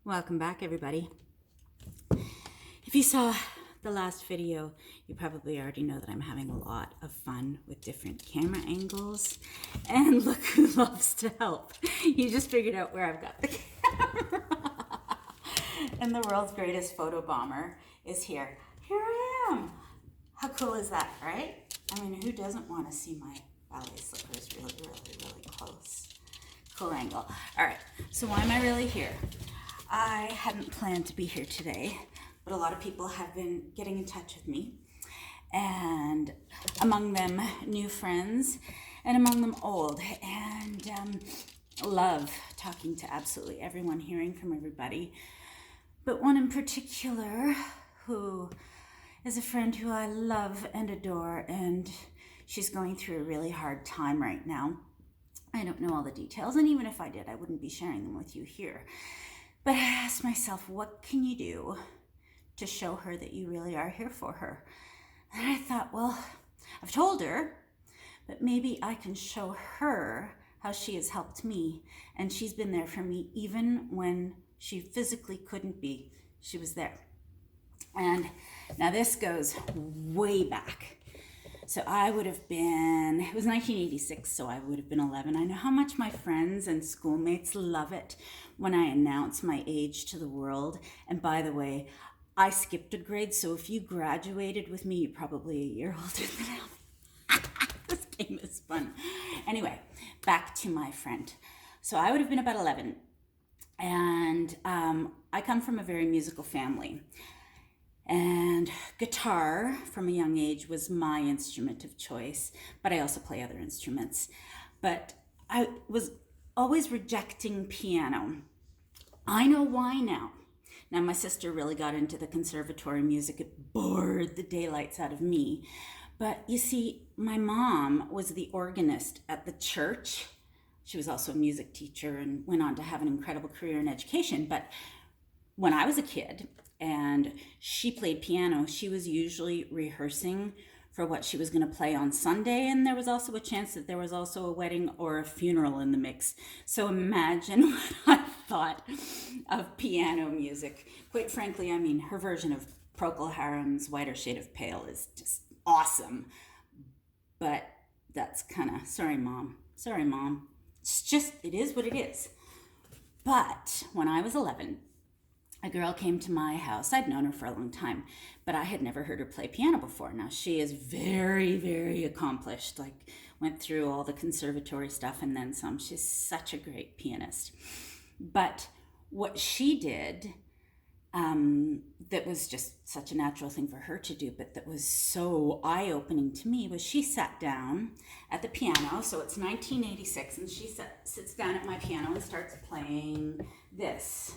Welcome back, everybody. If you saw the last video, you probably already know that I'm having a lot of fun with different camera angles. And look who loves to help. You just figured out where I've got the camera. And the world's greatest photo bomber is here. Here I am. How cool is that, right? I mean, who doesn't want to see my ballet slippers really close? Cool angle. All right, so why am I really here? I hadn't planned to be here today, but a lot of people have been getting in touch with me, and among them new friends, and among them old, and love talking to absolutely everyone, hearing from everybody, but one in particular who is a friend who I love and adore, and she's going through a really hard time right now. I don't know all the details, and even if I did, I wouldn't be sharing them with you here. But I asked myself, what can you do to show her that you really are here for her? And I thought, well, I've told her, but maybe I can show her how she has helped me. And she's been there for me even when she physically couldn't be. She was there. And now this goes way back. So I would have been, it was 1986, so I would have been 11. I know how much my friends and schoolmates love it when I announce my age to the world. And by the way, I skipped a grade, so if you graduated with me, you're probably a year older than I am. This game is fun. Anyway, back to my friend. So I would have been about 11. And I come from a very musical family. And guitar from a young age was my instrument of choice, but I also play other instruments. But I was always rejecting piano. I know why now. Now, my sister really got into the conservatory music. It bored the daylights out of me. But you see, my mom was the organist at the church. She was also a music teacher and went on to have an incredible career in education. But when I was a kid, and she played piano, she was usually rehearsing for what she was going to play on Sunday, and there was also a chance that there was also a wedding or a funeral in the mix. So imagine what I thought of piano music. Quite frankly, I mean, her version of Procol Harum's Whiter Shade of Pale is just awesome. But that's kind of, sorry, Mom. It's just, it is what it is. But when I was 11, a girl came to my house. I'd known her for a long time, but I had never heard her play piano before. Now, she is very, very accomplished, like went through all the conservatory stuff and then some. She's such a great pianist. But what she did that was just such a natural thing for her to do, but that was so eye-opening to me, was she sat down at the piano. So it's 1986, and she sits down at my piano and starts playing this.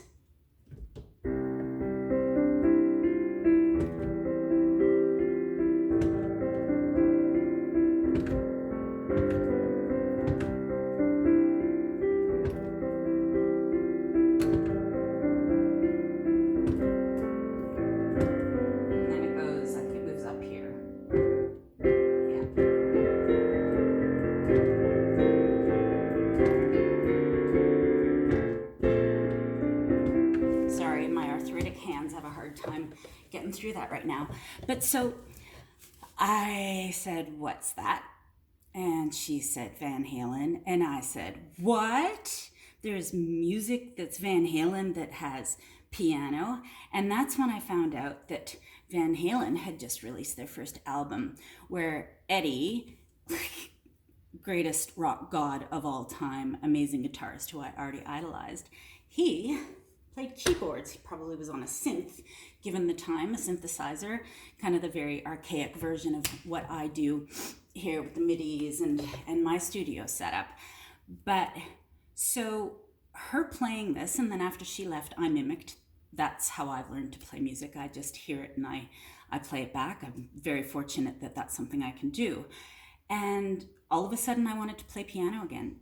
Time getting through that right now. But so I said, what's that? And she said, Van Halen. And I said, what? There's music that's Van Halen that has piano. And that's when I found out that Van Halen had just released their first album, where Eddie, greatest rock god of all time, amazing guitarist who I already idolized, he played keyboards. He probably was on a synth, given the time, a synthesizer, kind of the very archaic version of what I do here with the MIDIs and my studio setup. But so her playing this, and then after she left, I mimicked. That's how I've learned to play music. I just hear it and I play it back. I'm very fortunate that that's something I can do. And all of a sudden I wanted to play piano again.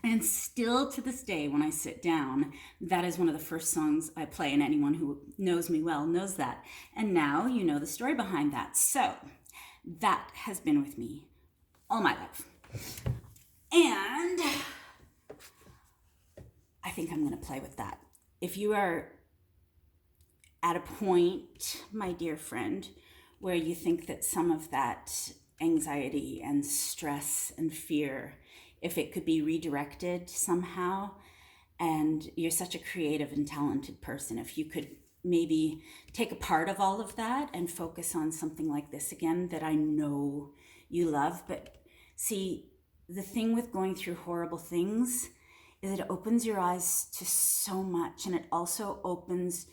And still to this day, when I sit down, that is one of the first songs I play, and anyone who knows me well knows that. And now you know the story behind that. So that has been with me all my life. And I think I'm going to play with that. if you are at a point, my dear friend, where you think that some of that anxiety and stress and fear, if it could be redirected somehow, and you're such a creative and talented person, if you could maybe take a part of all of that and focus on something like this again that I know you love. But see, the thing with going through horrible things is it opens your eyes to so much, and it also opens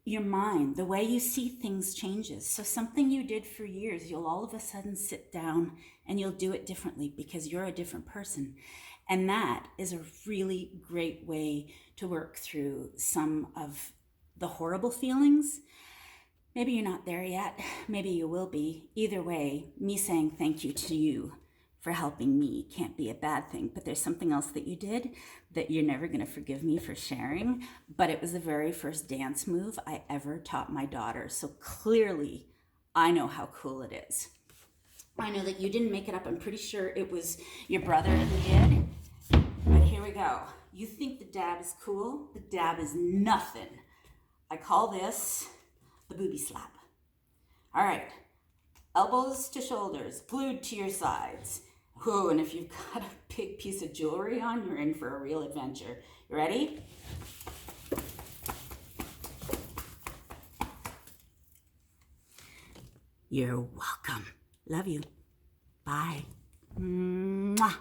your mind. The way you see things changes. So something you did for years, you'll all of a sudden sit down and you'll do it differently because you're a different person. And that is a really great way to work through some of the horrible feelings. Maybe you're not there yet. Maybe you will be. Either way, me saying thank you to you for helping me can't be a bad thing. But there's something else that you did that you're never going to forgive me for sharing. But it was the very first dance move I ever taught my daughter. So clearly, I know how cool it is. I know that you didn't make it up. I'm pretty sure it was your brother who did. But here we go. You think the dab is cool? The dab is nothing. I call this the booby slap. All right. Elbows to shoulders, glued to your sides. Whoa, and if you've got a big piece of jewelry on, you're in for a real adventure. You ready? You're welcome. Love you. Bye. Mwah.